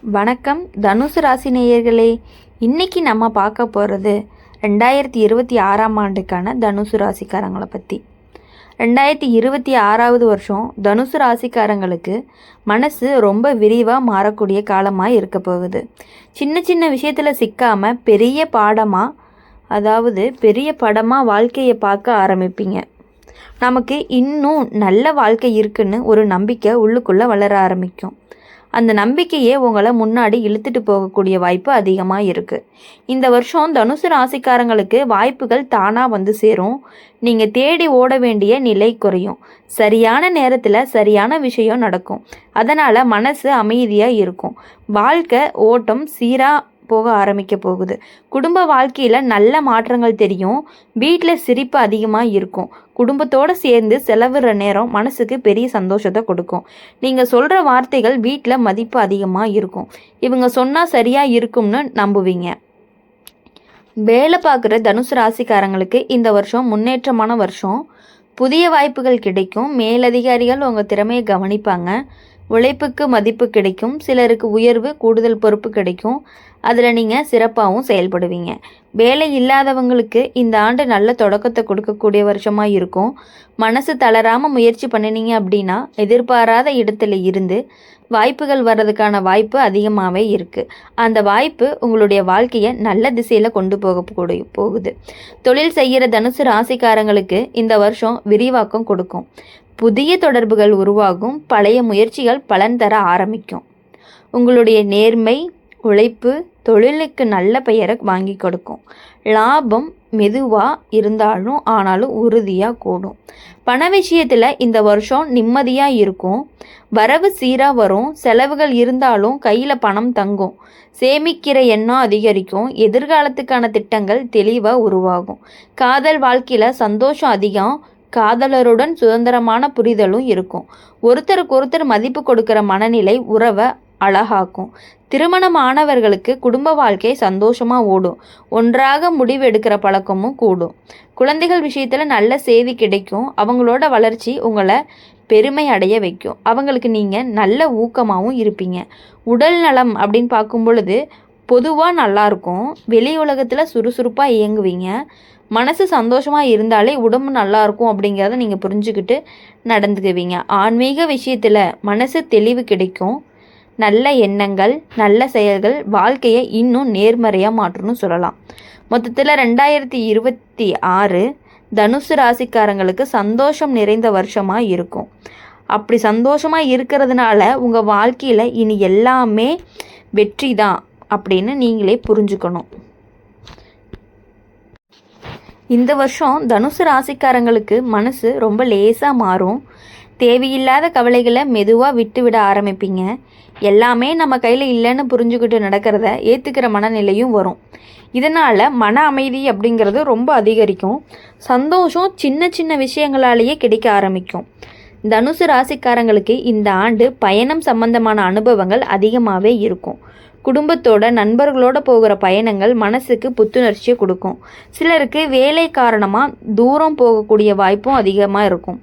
வணக்கம் தனுசு ராசி நேயர்களே. இன்றைக்கி நம்ம பார்க்க போகிறது 2026ஆம் ஆண்டுக்கான தனுசு ராசிக்காரங்களை பற்றி. 2026வது வருஷம் தனுசு ராசிக்காரங்களுக்கு மனசு ரொம்ப விரிவாக மாறக்கூடிய காலமாக இருக்க போகுது. சின்ன சின்ன விஷயத்தில் சிக்காமல் பெரிய படமாக வாழ்க்கையை பார்க்க ஆரம்பிப்பீங்க. நமக்கு இன்னும் நல்ல வாழ்க்கை இருக்குன்னு ஒரு நம்பிக்கை உள்ளுக்குள்ளே வளர ஆரம்பிக்கும். அந்த நம்பிக்கையே உங்களை முன்னாடி இழுத்துட்டு போகக்கூடிய வாய்ப்பு அதிகமாக இருக்குது. இந்த வருஷம் தனுசு ராசிக்காரங்களுக்கு வாய்ப்புகள் தானாக வந்து சேரும். நீங்கள் தேடி ஓட வேண்டிய நிலை குறையும். சரியான நேரத்தில் சரியான விஷயம் நடக்கும். அதனால் மனசு அமைதியாக இருக்கும். வாழ்க்கை ஓட்டம் சீராக போக ஆரம்பிக்க போகுது. குடும்ப வாழ்க்கையில் நல்ல மாற்றங்கள் தெரியும். வீட்டில் சிரிப்பு அதிகமாக இருக்கும். குடும்பத்தோடு சேர்ந்து செலவிடுற நேரம் மனசுக்கு பெரிய சந்தோஷத்தை கொடுக்கும். நீங்கள் சொல்கிற வார்த்தைகள் வீட்டில் மதிப்பு அதிகமாக இருக்கும். இவங்க சொன்னால் சரியாக இருக்கும்னு நம்புவீங்க. வேலை பார்க்குற தனுசு ராசிக்காரங்களுக்கு இந்த வருஷம் முன்னேற்றமான வருஷம். புதிய வாய்ப்புகள் கிடைக்கும். மேலதிகாரிகள் உங்கள் திறமையை கவனிப்பாங்க. உழைப்புக்கு மதிப்பு கிடைக்கும். சிலருக்கு உயர்வு, கூடுதல் பொறுப்பு கிடைக்கும். அதில் நீங்கள் சிறப்பாகவும் செயல்படுவீங்க. வேலை இல்லாதவங்களுக்கு இந்த ஆண்டு நல்ல தொடக்கத்தை கொடுக்கக்கூடிய வருஷமாக இருக்கும். மனசு தளராமல் முயற்சி பண்ணினீங்க அப்படின்னா எதிர்பாராத இடத்துல இருந்து வாய்ப்புகள் வர்றதுக்கான வாய்ப்பு அதிகமாகவே இருக்குது. அந்த வாய்ப்பு உங்களுடைய வாழ்க்கையை நல்ல திசையில் கொண்டு போகுது. தொழில் செய்கிற தனுசு ராசிக்காரங்களுக்கு இந்த வருஷம் விரிவாக்கம் கொடுக்கும். புதிய தொடர்புகள் உருவாகும். பழைய முயற்சிகள் பலன் தர ஆரம்பிக்கும். உங்களுடைய நேர்மை, உழைப்பு தொழிலுக்கு நல்ல பெயரை வாங்கி கொடுக்கும். லாபம் மெதுவாக ஆனாலும் உறுதியாக கூடும். பண விஷயத்தில் இந்த வருஷம் நிம்மதியாக இருக்கும். வரவு சீராக வரும். செலவுகள் இருந்தாலும் கையில் பணம் தங்கும். சேமிக்கிற எண்ணம் அதிகரிக்கும். எதிர்காலத்துக்கான திட்டங்கள் தெளிவாக உருவாகும். காதல் வாழ்க்கையில் சந்தோஷம் அதிகம். காதலருடன் சுதந்திரமான புரிதலும் இருக்கும். ஒருத்தருக்கு ஒருத்தர் மதிப்பு கொடுக்கிற மனநிலை உறவை அழகாக்கும். திருமணமானவர்களுக்கு குடும்ப வாழ்க்கை சந்தோஷமாக ஓடும். ஒன்றாக முடிவு எடுக்கிற பழக்கமும் கூடும். குழந்தைகள் விஷயத்தில் நல்ல செய்தி கிடைக்கும். அவங்களோட வளர்ச்சி உங்களை பெருமை அடைய வைக்கும். அவங்களுக்கு நீங்கள் நல்ல ஊக்கமாகவும் இருப்பீங்க. உடல் நலம் அப்படின்னு பார்க்கும் பொழுது பொதுவாக நல்லாயிருக்கும். வெளி உலகத்தில் சுறுசுறுப்பாக இயங்குவீங்க. மனசு சந்தோஷமாக இருந்தாலே உடம்பு நல்லாயிருக்கும் அப்படிங்கிறத நீங்கள் புரிஞ்சுக்கிட்டு நடந்துக்குவீங்க. ஆன்மீக விஷயத்தில் மனசு தெளிவு கிடைக்கும். நல்ல எண்ணங்கள், நல்ல செயல்கள் வாழ்க்கையை இன்னும் நேர்மறையாக மாற்றணும்னு சொல்லலாம். மொத்தத்தில் 2026 தனுசு ராசிக்காரங்களுக்கு சந்தோஷம் நிறைந்த வருஷமாக இருக்கும். அப்படி சந்தோஷமாக இருக்கிறதுனால உங்கள் வாழ்க்கையில் இனி எல்லாமே வெற்றி தான் அப்படின்னு நீங்களே புரிஞ்சுக்கணும். இந்த வருஷம் தனுசு ராசிக்காரங்களுக்கு மனசு ரொம்ப லேசாக மாறும். தேவையில்லாத கவலைகளை மெதுவாக விட்டுவிட ஆரம்பிப்பீங்க. எல்லாமே நம்ம கையில் இல்லைன்னு புரிஞ்சுக்கிட்டு நடக்கிறத ஏற்றுக்கிற மனநிலையும் வரும். இதனால் மன அமைதி அப்படிங்கிறது ரொம்ப அதிகரிக்கும். சந்தோஷம் சின்ன சின்ன விஷயங்களாலேயே கிடைக்க ஆரம்பிக்கும். தனுசு ராசிக்காரங்களுக்கு இந்த ஆண்டு பயணம் சம்பந்தமான அனுபவங்கள் அதிகமாகவே இருக்கும். குடும்பத்தோட நண்பர்களோட போகிற பயணங்கள் மனசுக்கு புத்துணர்ச்சியை கொடுக்கும். சிலருக்கு வேலை காரணமாக தூரம் போகக்கூடிய வாய்ப்பும் அதிகமாக இருக்கும்.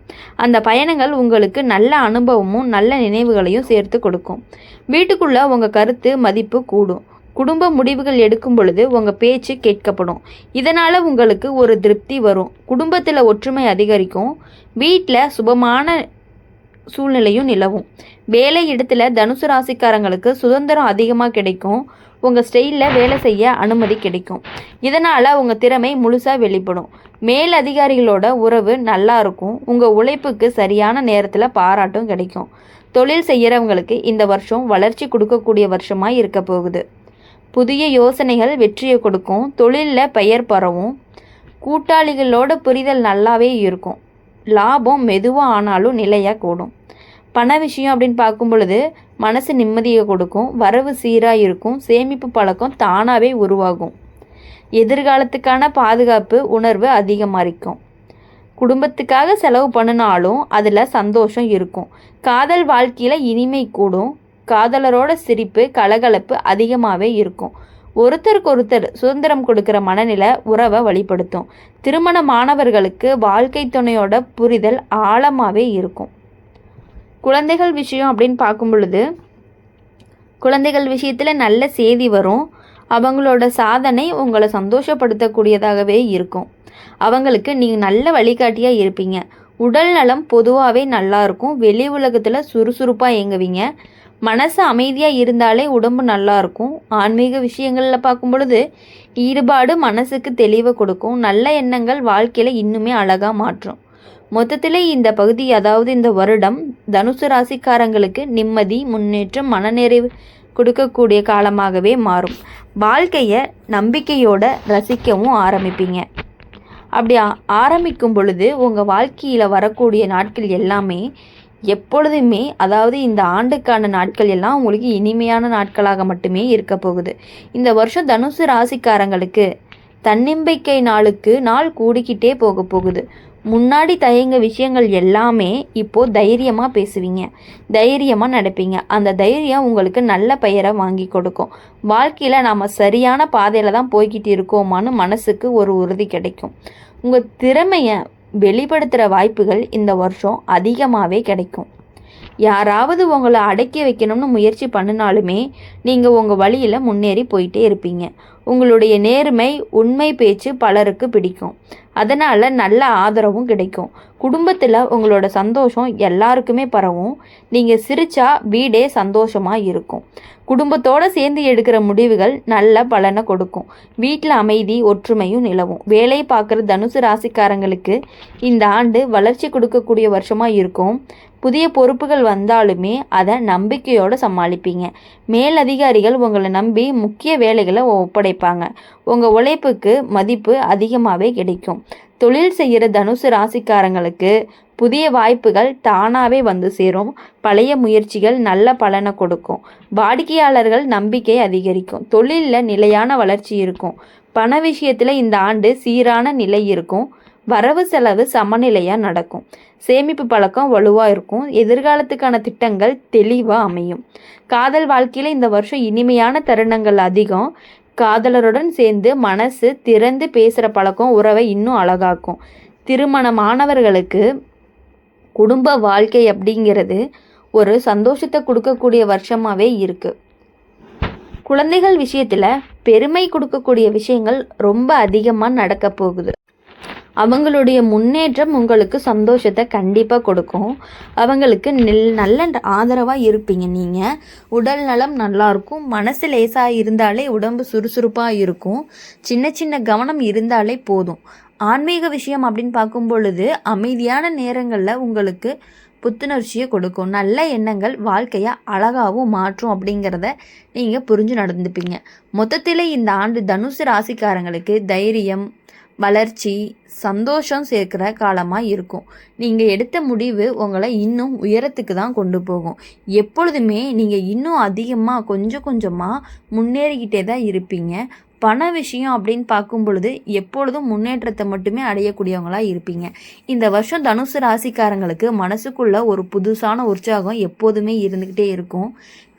அந்த பயணங்கள் உங்களுக்கு நல்ல அனுபவமும் நல்ல நினைவுகளையும் சேர்த்து கொடுக்கும். வீட்டுக்குள்ளே உங்கள் கருத்து மதிப்பு கூடும். குடும்ப முடிவுகள் எடுக்கும் பொழுது உங்கள் பேச்சு கேட்கப்படும். இதனால் உங்களுக்கு ஒரு திருப்தி வரும். குடும்பத்தில் ஒற்றுமை அதிகரிக்கும். வீட்டில் சுபமான சூழ்நிலையும் நிலவும். வேலை இடத்துல தனுசு ராசிக்காரங்களுக்கு சுதந்திரம் அதிகமாக கிடைக்கும். உங்கள் ஸ்டைலில் வேலை செய்ய அனுமதி கிடைக்கும். இதனால் உங்கள் திறமை முழுசாக வெளிப்படும். மேல் அதிகாரிகளோட உறவு நல்லா இருக்கும். உங்கள் உழைப்புக்கு சரியான நேரத்தில் பாராட்டும் கிடைக்கும். தொழில் செய்கிறவங்களுக்கு இந்த வருஷம் வளர்ச்சி கொடுக்கக்கூடிய வருஷமாக இருக்க போகுது. புதிய யோசனைகள் வெற்றியை கொடுக்கும். தொழிலில் பெயர் பரவும். கூட்டாளிகளோட புரிதல் நல்லாவே இருக்கும். லாபம் மெதுவாக ஆனாலும் நிலையாக கூடும். பண விஷயம் அப்படின்னு பார்க்கும் பொழுது மனசு நிம்மதியை கொடுக்கும். வரவு சீராக இருக்கும். சேமிப்பு பழக்கம் தானாகவே உருவாகும். எதிர்காலத்துக்கான பாதுகாப்பு உணர்வு அதிகமாக இருக்கும். குடும்பத்துக்காக செலவு பண்ணினாலும் அதில் சந்தோஷம் இருக்கும். காதல் வாழ்க்கையில் இனிமை கூடும். காதலரோட சிரிப்பு கலகலப்பு அதிகமாகவே இருக்கும். ஒருத்தருக்கு ஒருத்தர் சுதந்திரம் கொடுக்கிற மனநிலை உறவை வழிபடுத்தும். திருமணமானவர்களுக்கு வாழ்க்கை துணையோட புரிதல் ஆழமாகவே இருக்கும். குழந்தைகள் விஷயம் அப்படின்னு பார்க்கும் பொழுது குழந்தைகள் விஷயத்தில் நல்ல செய்தி வரும். அவங்களோட சாதனை உங்களை சந்தோஷப்படுத்தக்கூடியதாகவே இருக்கும். அவங்களுக்கு நீங்கள் நல்ல வழிகாட்டியாக இருப்பீங்க. உடல் நலம் பொதுவாகவே நல்லா இருக்கும். வெளி உலகத்தில் சுறுசுறுப்பாக இயங்குவீங்க. மனசு அமைதியாக இருந்தாலே உடம்பு நல்லா இருக்கும். ஆன்மீக விஷயங்களில் பார்க்கும் பொழுது ஈடுபாடு மனசுக்கு தெளிவை கொடுக்கும். நல்ல எண்ணங்கள் வாழ்க்கையில் இன்னுமே அழகாக மாற்றும். மொத்தத்தில் இந்த பகுதி, அதாவது இந்த வருடம் தனுசு ராசிக்காரங்களுக்கு நிம்மதி, முன்னேற்றம், மனநிறைவு கொடுக்கக்கூடிய காலமாகவே மாறும். வாழ்க்கையை நம்பிக்கையோட ரசிக்கவும் ஆரம்பிப்பீங்க. அப்படி ஆரம்பிக்கும் பொழுது உங்கள் வாழ்க்கையில் வரக்கூடிய நாட்கள் எல்லாமே எப்பொழுதுமே, அதாவது இந்த ஆண்டுக்கான நாட்கள் எல்லாம் உங்களுக்கு இனிமையான நாட்களாக மட்டுமே இருக்க போகுது. இந்த வருஷம் தனுசு ராசிக்காரங்களுக்கு தன்னம்பிக்கை நாளுக்கு நாள் கூடிக்கிட்டே போக போகுது. முன்னாடி தயங்க விஷயங்கள் எல்லாமே இப்போது தைரியமாக பேசுவீங்க, தைரியமாக நடப்பீங்க. அந்த தைரியம் உங்களுக்கு நல்ல பெயரை வாங்கி கொடுக்கும். வாழ்க்கையில் நாம் சரியான பாதையில் தான் போய்கிட்டு இருக்கோமான்னு மனசுக்கு ஒரு உறுதி கிடைக்கும். உங்கள் திறமையை வெளிப்படுத்துகிற வாய்ப்புகள் இந்த வருஷம் அதிகமாகவே கிடைக்கும். யாராவது உங்களை அடக்கி வைக்கணும்னு முயற்சி பண்ணினாலுமே நீங்கள் உங்கள் வழியில் முன்னேறி போயிட்டே இருப்பீங்க. உங்களுடைய நேர்மை, உண்மை பேச்சு பலருக்கு பிடிக்கும். அதனால் நல்ல ஆதரவும் கிடைக்கும். குடும்பத்தில் உங்களோட சந்தோஷம் எல்லாருக்குமே பரவும். நீங்கள் சிரிச்சா வீடே சந்தோஷமாக இருக்கும். குடும்பத்தோடு சேர்ந்து எடுக்கிற முடிவுகள் நல்ல பலனை கொடுக்கும். வீட்டில் அமைதி, ஒற்றுமையும் நிலவும். வேலை பார்க்குற தனுசு ராசிக்காரங்களுக்கு இந்த ஆண்டு வளர்ச்சி கொடுக்கக்கூடிய வருஷமாக இருக்கும். புதிய பொறுப்புகள் வந்தாலுமே அதை நம்பிக்கையோடு சமாளிப்பீங்க. மேலதிகாரிகள் உங்களை நம்பி முக்கிய வேலைகளை ஒப்படைப்பாங்க. உங்கள் உழைப்புக்கு மதிப்பு அதிகமாகவே கிடைக்கும். தொழில் செய்கிற தனுசு ராசிக்காரங்களுக்கு புதிய வாய்ப்புகள் தானாகவே வந்து சேரும். பழைய முயற்சிகள் நல்ல பலனை கொடுக்கும். வாடிக்கையாளர்கள் நம்பிக்கை அதிகரிக்கும். தொழிலில் நிலையான வளர்ச்சி இருக்கும். பண விஷயத்தில் இந்த ஆண்டு சீரான நிலை இருக்கும். வரவு செலவு சமநிலையாக நடக்கும். சேமிப்பு பழக்கம் வலுவாக இருக்கும். எதிர்காலத்துக்கான திட்டங்கள் தெளிவாக அமையும். காதல் வாழ்க்கையில் இந்த வருஷம் இனிமையான தருணங்கள் அதிகம். காதலருடன் சேர்ந்து மனசு திறந்து பேசுகிற பழக்கம் உறவை இன்னும் அழகாக்கும். திருமணமானவர்களுக்கு குடும்ப வாழ்க்கை அப்படிங்கிறது ஒரு சந்தோஷத்தை கொடுக்கக்கூடிய வருஷமாகவே இருக்குது. குழந்தைகள் விஷயத்தில் பெருமை கொடுக்கக்கூடிய விஷயங்கள் ரொம்ப அதிகமாக நடக்க போகுது. அவங்களுடைய முன்னேற்றம் உங்களுக்கு சந்தோஷத்தை கண்டிப்பாக கொடுக்கும். அவங்களுக்கு நல்ல ஆதரவாக இருப்பீங்க. நீங்கள் உடல் நலம் நல்லாயிருக்கும். மனசு லேசாக இருந்தாலே உடம்பு சுறுசுறுப்பாக இருக்கும். சின்ன சின்ன கவனம் இருந்தாலே போதும். ஆன்மீக விஷயம் அப்படின்னு பார்க்கும் பொழுது அமைதியான நேரங்களில் உங்களுக்கு புத்துணர்ச்சியை கொடுக்கும். நல்ல எண்ணங்கள் வாழ்க்கையை அழகாகவும் மாற்றும் அப்படிங்கிறத நீங்கள் புரிஞ்சு நடந்துப்பீங்க. மொத்தத்தில் இந்த ஆண்டு தனுசு ராசிக்காரங்களுக்கு தைரியம், வளர்ச்சி, சந்தோஷம் சேர்க்கிற காலமாக இருக்கும். நீங்கள் எடுத்த முடிவு உங்களை இன்னும் உயரத்துக்கு தான் கொண்டு போகும். எப்பொழுதுமே நீங்கள் இன்னும் அதிகமாக கொஞ்சம் கொஞ்சமாக முன்னேறிக்கிட்டே தான் இருப்பீங்க. பண விஷயம் அப்படின்னு பார்க்கும் பொழுது எப்பொழுதும் முன்னேற்றத்தை மட்டுமே அடையக்கூடியவங்களாக இருப்பீங்க. இந்த வருஷம் தனுசு ராசிக்காரங்களுக்கு மனசுக்குள்ள ஒரு புதுசான உற்சாகம் எப்போதுமே இருந்துக்கிட்டே இருக்கும்.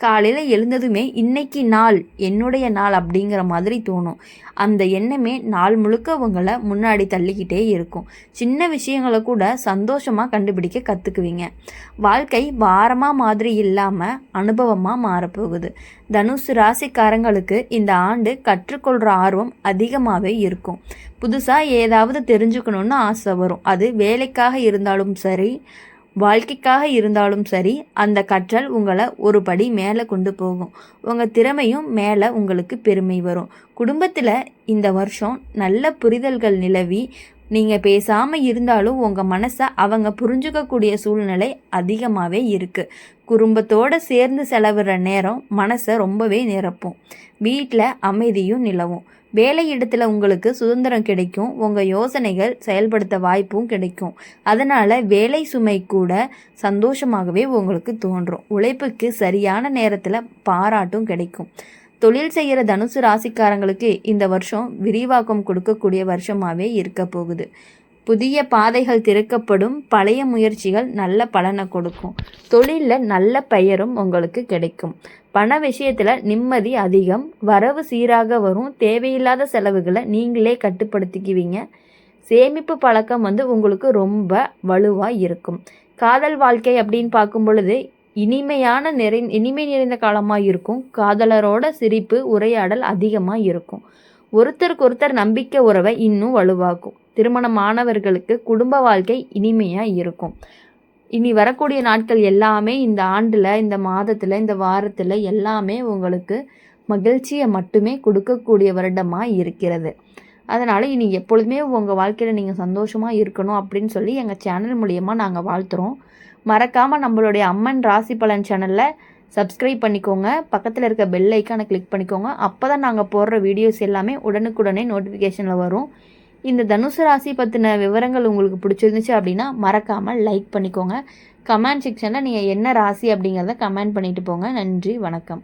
காலையில் எழுந்ததுமே இன்னைக்கு நாள் என்னுடைய நாள் அப்படிங்கிற மாதிரி தோணும். அந்த எண்ணமே நாள் முழுக்க உங்களை முன்னாடி தள்ளிக்கிட்டே இருக்கும். சின்ன விஷயங்களை கூட சந்தோஷமாக கண்டுபிடிக்க கற்றுக்குவீங்க. வாழ்க்கை பாரமாக மாதிரி இல்லாமல் அனுபவமாக மாறப்போகுது. தனுசு ராசிக்காரங்களுக்கு இந்த ஆண்டு கற்றுக்கொள்கிற ஆர்வம் அதிகமாகவே இருக்கும். புதுசாக ஏதாவது தெரிஞ்சுக்கணுன்னு ஆசை வரும். அது வேலைக்காக இருந்தாலும் சரி, வாழ்க்கைக்காக இருந்தாலும் சரி, அந்த கற்றல் உங்களை ஒரு படி மேலே கொண்டு போகும். உங்கள் திறமையும் மேலே உங்களுக்கு பெருமை வரும். குடும்பத்தில் இந்த வருஷம் நல்ல புரிதல்கள் நிலவி நீங்கள் பேசாமல் இருந்தாலும் உங்கள் மனசை அவங்க புரிஞ்சுக்கக்கூடிய சூழ்நிலை அதிகமாகவே இருக்குது. குடும்பத்தோடு சேர்ந்து செலவிடுற நேரம் மனசை ரொம்பவே நிரப்பும். வீட்டில் அமைதியும் நிலவும். வேலை இடத்துல உங்களுக்கு சுதந்திரம் கிடைக்கும். உங்கள் யோசனைகள் செயல்படுத்த வாய்ப்பும் கிடைக்கும். அதனால் வேலை சுமை கூட சந்தோஷமாகவே உங்களுக்கு தோன்றும். உழைப்புக்கு சரியான நேரத்தில் பாராட்டும் கிடைக்கும். தொழில் செய்கிற தனுசு ராசிக்காரங்களுக்கு இந்த வருஷம் விரிவாக்கம் கொடுக்கக்கூடிய வருஷமாகவே இருக்க போகுது. புதிய பாதைகள் திறக்கப்படும். பழைய முயற்சிகள் நல்ல பலனை கொடுக்கும். தொழிலில் நல்ல பெயரும் உங்களுக்கு கிடைக்கும். பண விஷயத்தில் நிம்மதி அதிகம். வரவு சீராக வரும். தேவையில்லாத செலவுகளை நீங்களே கட்டுப்படுத்திக்குவீங்க. சேமிப்பு பழக்கம் உங்களுக்கு ரொம்ப வலுவாக இருக்கும். காதல் வாழ்க்கை அப்படின்னு பார்க்கும் பொழுது இனிமை நிறைந்த காலமாக இருக்கும். காதலரோட சிரிப்பு உரையாடல் அதிகமாக இருக்கும். ஒருத்தருக்கு ஒருத்தர் நம்பிக்கை உறவை இன்னும் வலுவாக்கும். திருமணமானவர்களுக்கு குடும்ப வாழ்க்கை இனிமையாக இருக்கும். இனி வரக்கூடிய நாட்கள் எல்லாமே இந்த ஆண்டில், இந்த மாதத்தில், இந்த வாரத்தில் எல்லாமே உங்களுக்கு மகிழ்ச்சியை மட்டுமே கொடுக்கக்கூடிய வருடமாக இருக்கிறது. அதனால் இனி எப்பொழுதுமே உங்கள் வாழ்க்கையில் நீங்கள் சந்தோஷமாக இருக்கணும் அப்படின்னு சொல்லி எங்கள் சேனல் மூலிமா நாங்கள் வாழ்த்துறோம். மறக்காமல் நம்மளுடைய அம்மன் ராசி பலன் சேனலில் சப்ஸ்கிரைப் பண்ணிக்கோங்க. பக்கத்தில் இருக்க பெல் ஐக்கானை கிளிக் பண்ணிக்கோங்க. அப்போ தான் நாங்கள் போடுற வீடியோஸ் எல்லாமே உடனுக்குடனே நோட்டிஃபிகேஷனில் வரும். இந்த தனுசு ராசி பற்றின விவரங்கள் உங்களுக்கு பிடிச்சிருந்துச்சு அப்படின்னா மறக்காமல் லைக் பண்ணிக்கோங்க. கமெண்ட் செக்ஷனில் நீங்கள் என்ன ராசி அப்படிங்கிறத கமெண்ட் பண்ணிட்டு போங்க. நன்றி, வணக்கம்.